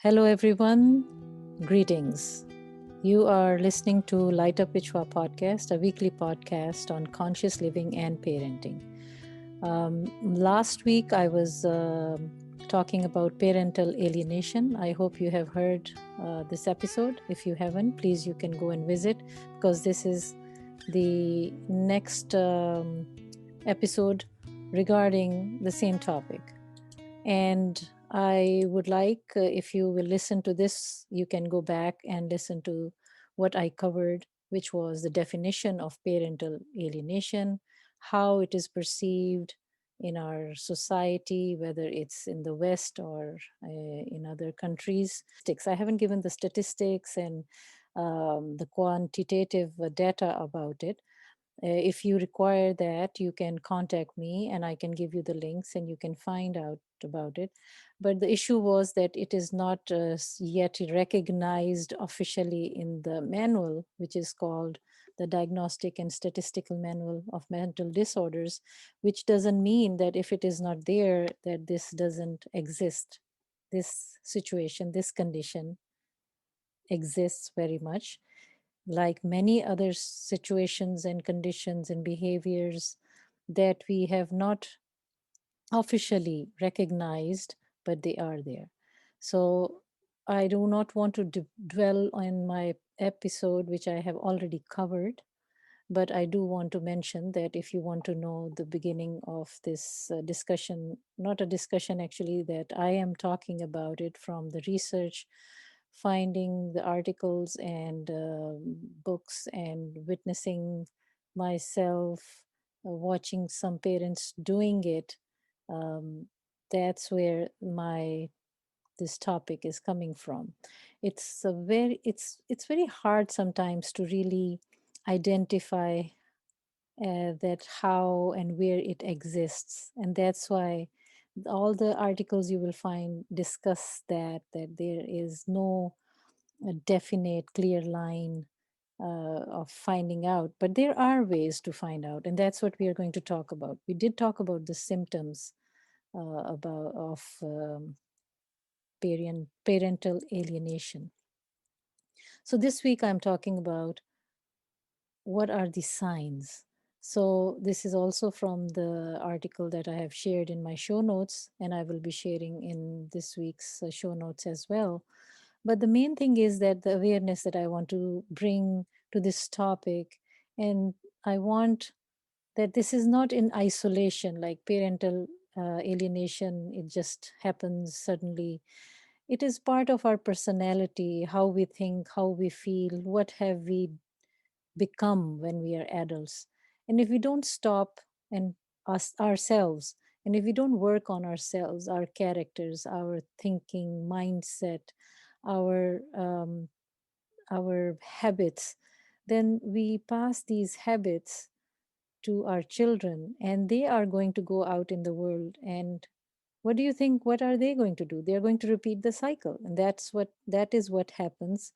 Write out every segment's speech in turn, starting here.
Hello, everyone. Greetings. You are listening to Light Up Vichwa podcast, a weekly podcast on conscious living and parenting. Last week, I was talking about parental alienation. I hope you have heard this episode. If you haven't, please you can go and visit because this is the next episode regarding the same topic. And I would like, if you will listen to this, you can go back and listen to what I covered, which was the definition of parental alienation, how it is perceived in our society, whether it's in the West or in other countries. I haven't given the statistics and the quantitative data about it. If you require that, you can contact me and I can give you the links and you can find out about it. But the issue was that it is not yet recognized officially in the manual, which is called the Diagnostic and Statistical Manual of Mental Disorders, which doesn't mean that if it is not there, that this doesn't exist. This situation, this condition exists very much like many other situations and conditions and behaviors that we have not officially recognized, but they are there. So I do not want to dwell on my episode, which I have already covered. But I do want to mention that if you want to know the beginning of this discussion, not a discussion actually, that I am talking about it from the research, finding the articles and books and witnessing myself, watching some parents doing it. Um, that's where my this topic is coming from. It's very hard sometimes to really identify that how and where it exists, and that's why all the articles you will find discuss that there is no definite clear line of finding out, but there are ways to find out, and that's what we are going to talk about. We did talk about the symptoms about of parental alienation. So this week I'm talking about what are the signs. So this is also from the article that I have shared in my show notes, and I will be sharing in this week's show notes as well. But the main thing is that the awareness that I want to bring to this topic, and I want that this is not in isolation, like parental alienation, it just happens suddenly. It is part of our personality, how we think, how we feel, what have we become when we are adults. And if we don't stop and us ourselves, and if we don't work on ourselves, our characters, our thinking, mindset, our our habits, then we pass these habits to our children, and they are going to go out in the world. And what do you think? What are they going to do? They are going to repeat the cycle, and that is what happens.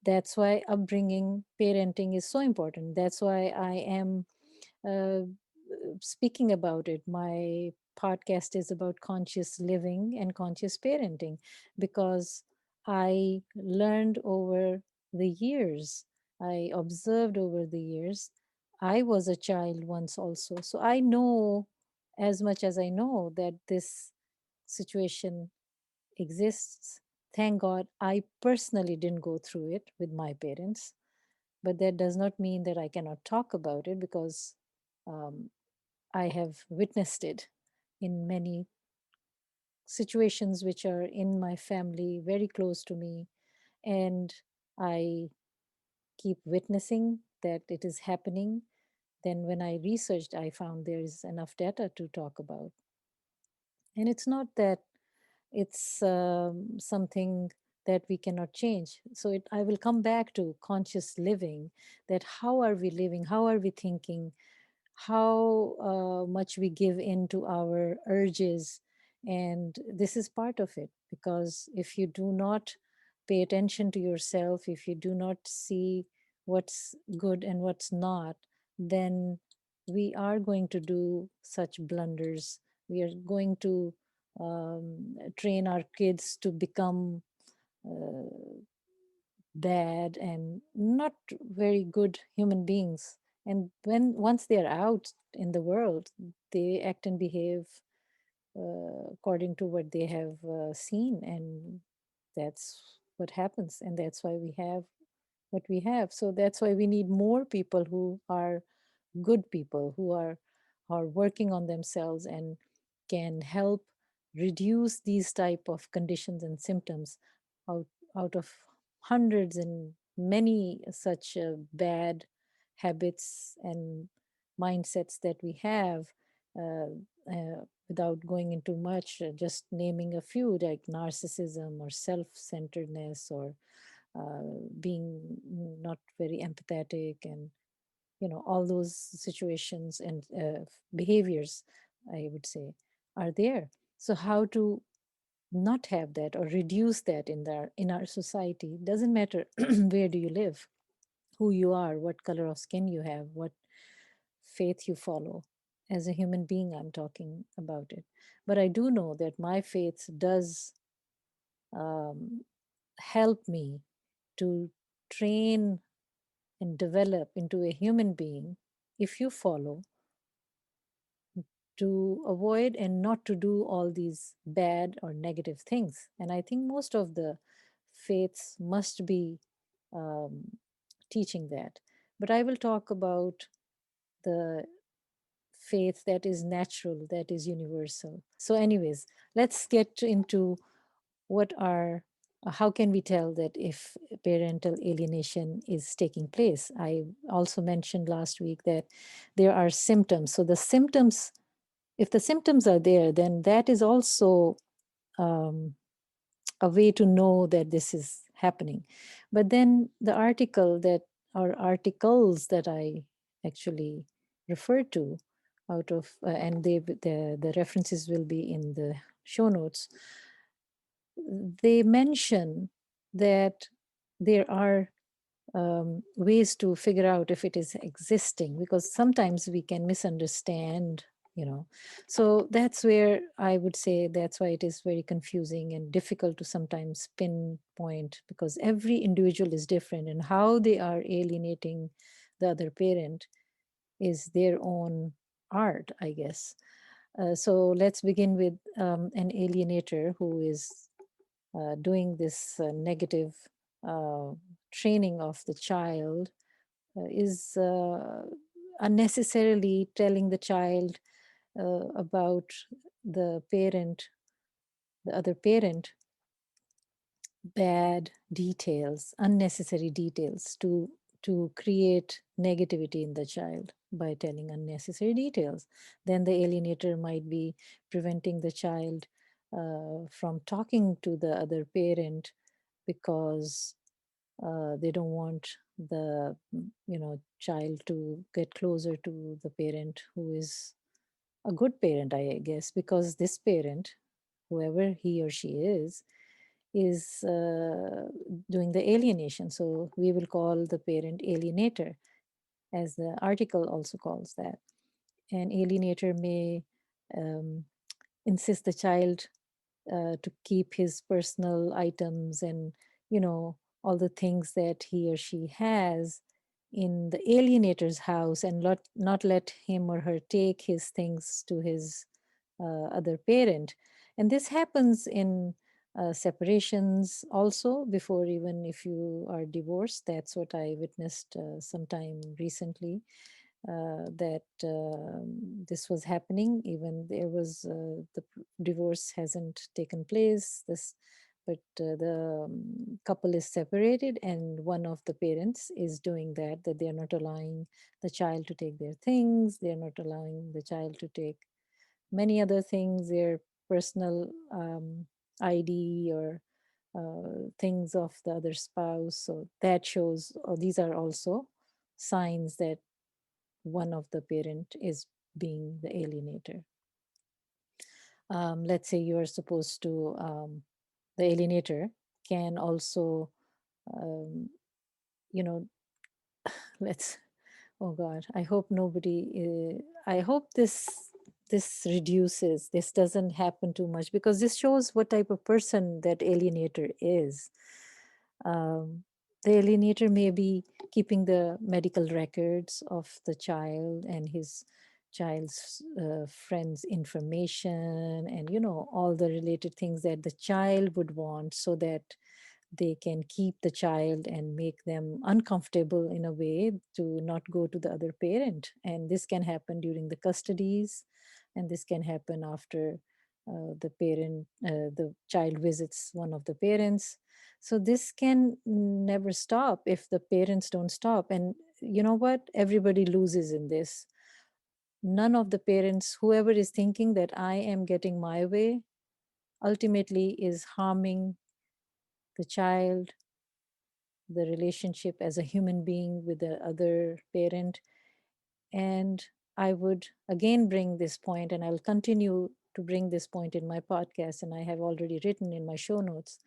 That's why upbringing, parenting is so important. That's why I am uh, speaking about it. My podcast is about conscious living and conscious parenting because I learned over the years, I observed over the years. I was a child once also. So I know as much as I know that this situation exists. Thank God I personally didn't go through it with my parents, but that does not mean that I cannot talk about it because um, I have witnessed it in many situations which are in my family, very close to me. And I keep witnessing that it is happening. Then, when I researched, I found there is enough data to talk about. And it's not that it's something that we cannot change. So I will come back to conscious living, that how are we living, how are we thinking, how much we give in to our urges. And this is part of it, because if you do not pay attention to yourself, if you do not see what's good and what's not, then we are going to do such blunders. We are going to train our kids to become uh, bad and not very good human beings. And when once they are out in the world, they act and behave according to what they have seen, and that's what happens. And that's why we have what we have. So that's why we need more people who are good people, who are working on themselves and can help reduce these type of conditions and symptoms out out of hundreds and many such bad habits and mindsets that we have, uh, without going into much, just naming a few, like narcissism or self-centeredness, or being not very empathetic, and all those situations and behaviors, I would say, are there. So how to not have that or reduce that in our society? Doesn't matter where do you live, who you are, what color of skin you have, what faith you follow. As a human being, I'm talking about it. But I do know that my faith does um, help me to train and develop into a human being, if you follow, to avoid and not to do all these bad or negative things. And I think most of the faiths must be um, teaching that. But I will talk about the faith that is natural, that is universal. So, anyways, let's get into what are how can we tell that if parental alienation is taking place? I also mentioned last week that there are symptoms. So the symptoms, if the symptoms are there, then that is also um, a way to know that this is happening. But then the article that or articles that I actually refer to out of and the references will be in the show notes, they mention that there are ways to figure out if it is existing, because sometimes we can misunderstand, you know. So that's where I would say that's why it is very confusing and difficult to sometimes pinpoint, because every individual is different, and how they are alienating the other parent is their own art, I guess. So let's begin with an alienator who is doing this negative uh, training of the child, is unnecessarily telling the child about the parent, the other parent, bad details, unnecessary details, to create negativity in the child by telling unnecessary details. Then the alienator might be preventing the child from talking to the other parent, because they don't want the child to get closer to the parent who is a good parent, I guess, because this parent, whoever he or she is doing the alienation. So we will call the parent alienator, as the article also calls that. An alienator may um, insist the child to keep his personal items and all the things that he or she has in the alienator's house, and not let him or her take his things to his other parent. And this happens in separations also, before even if you are divorced. That's what I witnessed sometime recently, that this was happening. Even there was divorce hasn't taken place, this, but the couple is separated, and one of the parents is doing that they are not allowing the child to take their things, they are not allowing the child to take many other things, their personal ID, or things of the other spouse. So that shows, or these are also signs that one of the parent is being the alienator. Let's say you are supposed to, the alienator can also, um, you know, let's, oh God, I hope nobody, I hope this this reduces, this doesn't happen too much, because this shows what type of person that alienator is. um, the alienator may be keeping the medical records of the child and his child's friends information, and all the related things that the child would want, so that they can keep the child and make them uncomfortable in a way to not go to the other parent. And this can happen during the custodies, and this can happen after the child visits one of the parents. So this can never stop if the parents don't stop. And you know what? Everybody loses in this. None of the parents, whoever is thinking that I am getting my way, ultimately is harming the child, the relationship as a human being with the other parent. And I would again bring this point, and I'll continue to bring this point in my podcast, and I have already written in my show notes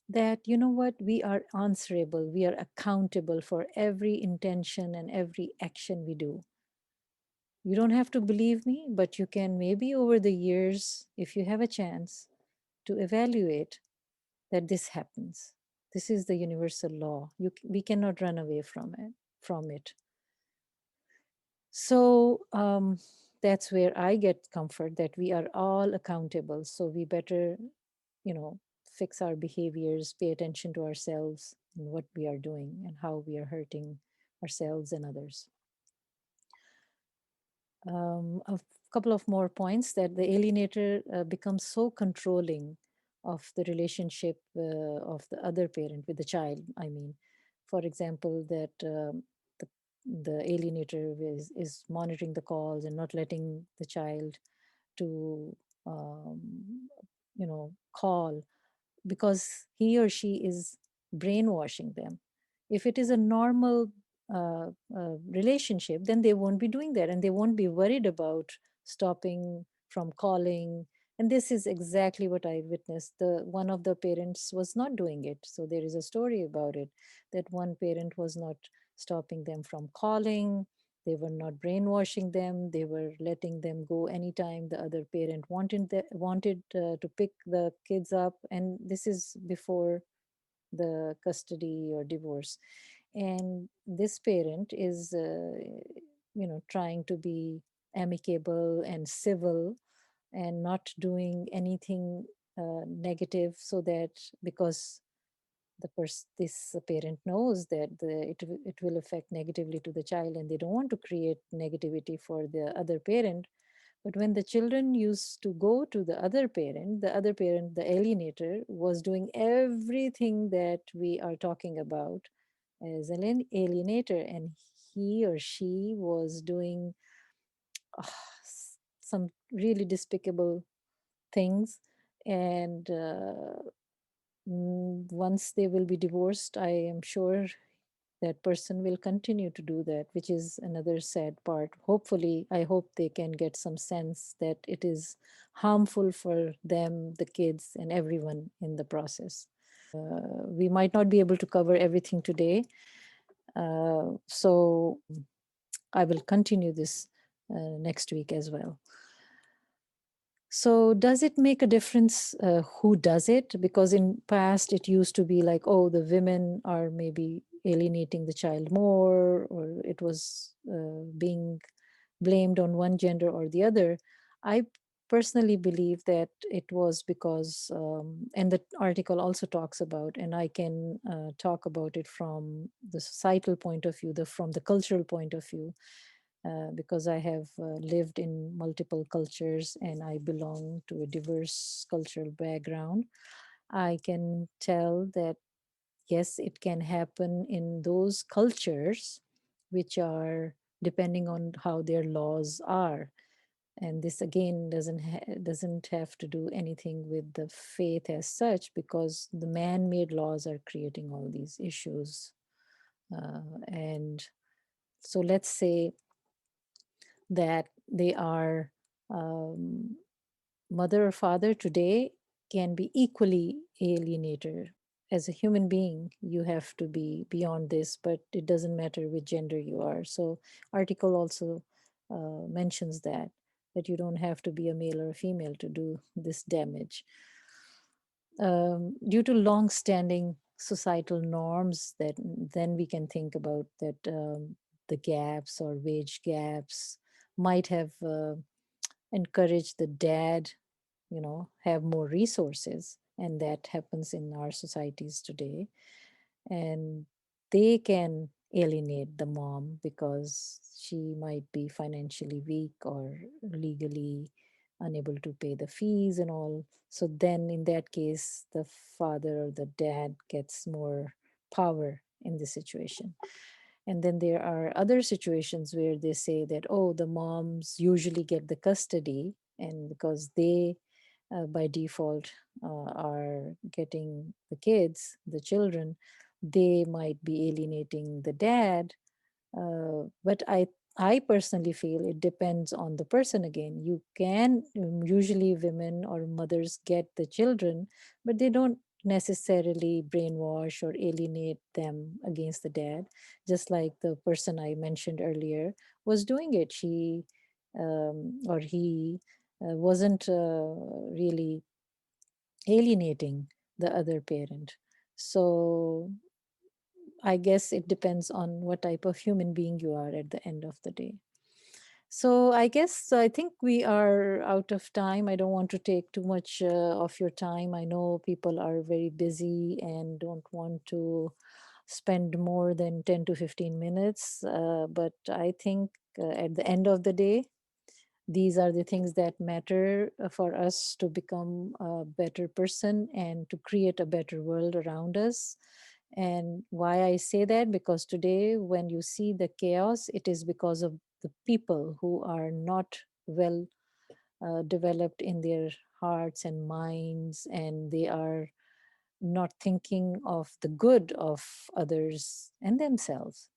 that, you know what, we are answerable, we are accountable for every intention and every action we do. You don't have to believe me, but you can maybe over the years, if you have a chance, to evaluate that this happens. This is the universal law. We cannot run away from it. So that's where I get comfort, that we are all accountable. So we better, fix our behaviors, pay attention to ourselves and what we are doing and how we are hurting ourselves and others. A couple of more points: that the alienator becomes so controlling of the relationship of the other parent with the child. I mean, for example, that the, the alienator is monitoring the calls and not letting the child to, um, call, because he or she is brainwashing them. If it is a normal relationship, then they won't be doing that, and they won't be worried about stopping from calling. And this is exactly what I witnessed. The one of the parents was not doing it. So there is a story about it, that one parent was not stopping them from calling. They were not brainwashing them. They were letting them go anytime the other parent wanted to pick the kids up. And this is before the custody or divorce. And this parent is, trying to be amicable and civil and not doing anything negative, so that, because this parent knows that it will affect negatively to the child, and they don't want to create negativity for the other parent. But when the children used to go to the other parent, the alienator, was doing everything that we are talking about as an alienator. And he or she was doing some really despicable things. And once they will be divorced, I am sure that person will continue to do that, which is another sad part. Hopefully, I hope they can get some sense that it is harmful for them, the kids, and everyone in the process. We might not be able to cover everything today. So I will continue this next week as well. So does it make a difference who does it? Because in past it used to be like, oh, the women are maybe alienating the child more, or it was being blamed on one gender or the other. I personally believe that it was because, and the article also talks about, and I can talk about it from the societal point of view, from the cultural point of view, because I have lived in multiple cultures and I belong to a diverse cultural background. I can tell that yes, it can happen in those cultures which are depending on how their laws are. And this again doesn't have to do anything with the faith as such, because the man-made laws are creating all these issues. And so let's say that they are, um, mother or father today can be equally alienator. As a human being, you have to be beyond this, but it doesn't matter which gender you are. So article also mentions that. that you don't have to be a male or a female to do this damage. Due to long-standing societal norms, that then we can think about that the gaps or wage gaps might have encouraged the dad, have more resources, and that happens in our societies today. And they can alienate the mom because she might be financially weak or legally unable to pay the fees and all. So then in that case, the father or the dad gets more power in the situation. And then there are other situations where they say that, oh, the moms usually get the custody, and because they by default are getting the kids, the children, they might be alienating the dad. But I personally feel it depends on the person again. You can, usually women or mothers get the children, but they don't necessarily brainwash or alienate them against the dad, just like the person I mentioned earlier was doing it. She or he wasn't really alienating the other parent. So I guess it depends on what type of human being you are at the end of the day. So I think we are out of time. I don't want to take too much of your time. I know people are very busy and don't want to spend more than 10 to 15 minutes. But I think at the end of the day, these are the things that matter for us to become a better person and to create a better world around us. And why I say that, because today when you see the chaos, it is because of the people who are not well developed in their hearts and minds, and they are not thinking of the good of others and themselves,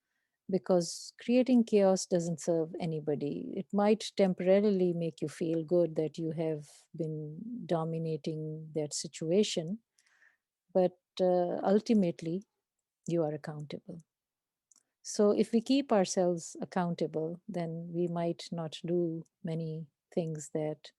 because creating chaos doesn't serve anybody. It might temporarily make you feel good that you have been dominating that situation, but ultimately, you are accountable. So, if we keep ourselves accountable, then we might not do many things that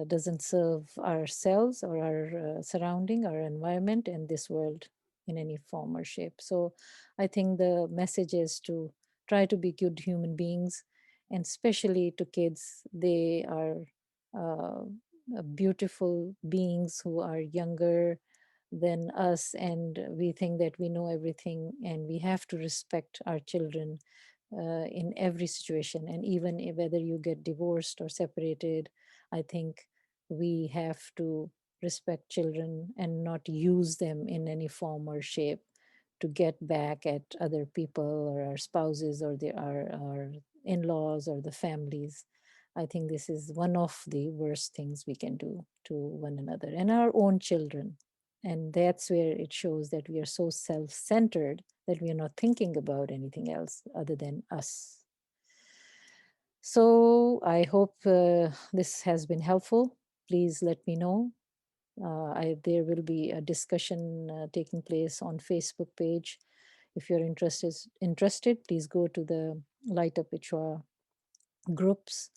doesn't serve ourselves or our surrounding, our environment, and this world in any form or shape. So I think the message is to try to be good human beings, and especially to kids. They are uh, beautiful beings who are younger than us, and we think that we know everything, and we have to respect our children in every situation. And even whether you get divorced or separated, I think we have to respect children and not use them in any form or shape to get back at other people or our spouses or our in-laws or the families. I think this is one of the worst things we can do to one another and our own children. And that's where it shows that we are so self-centered that we are not thinking about anything else other than us. So I hope this has been helpful. Please let me know. There will be a discussion taking place on Facebook page. If you're interested, please go to the Light Up Ichwa groups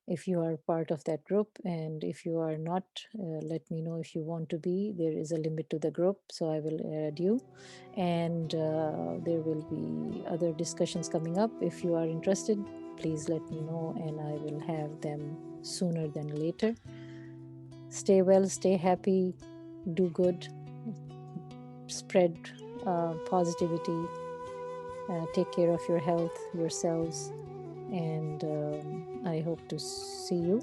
if you are part of that group. And if you are not, let me know if you want to be. There is a limit to the group, so I will add you. And there will be other discussions coming up. If you are interested, please let me know, and I will have them sooner than later. Stay well, stay happy, do good, spread positivity, take care of your health, yourselves, and I hope to see you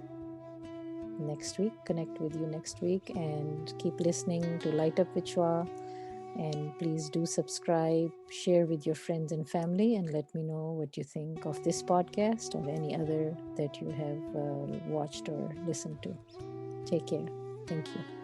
next week, connect with you next week, and keep listening to Light Up Vichwa. And please do subscribe, share with your friends and family, and let me know what you think of this podcast or any other that you have watched or listened to. Take care. Thank you.